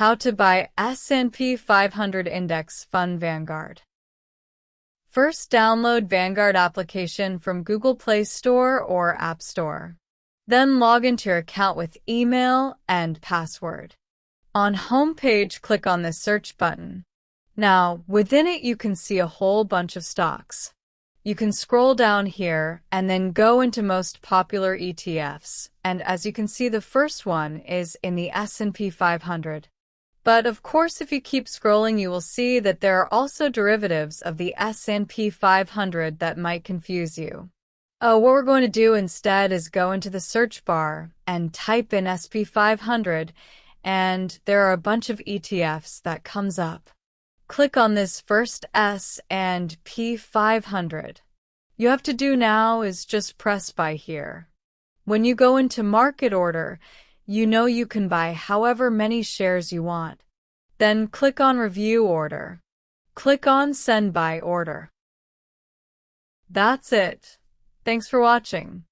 How to buy S&P 500 Index Fund Vanguard. First, download Vanguard application from Google Play Store or App Store. Then log into your account with email and password. On home page, click on the search button. Now, within it you can see a whole bunch of stocks. You can scroll down here and then go into most popular ETFs, and as you can see, the first one is in the S&P 500. But of course, if you keep scrolling, you will see that there are also derivatives of the S&P 500 that might confuse you. What we're going to do instead is go into the search bar and type in SP 500, and there are a bunch of ETFs that comes up. Click on this first S&P 500. You have to do now is just press buy here. When you go into market order, you know you can buy however many shares you want. Then click on review order. Click on send buy order. That's it. Thanks for watching.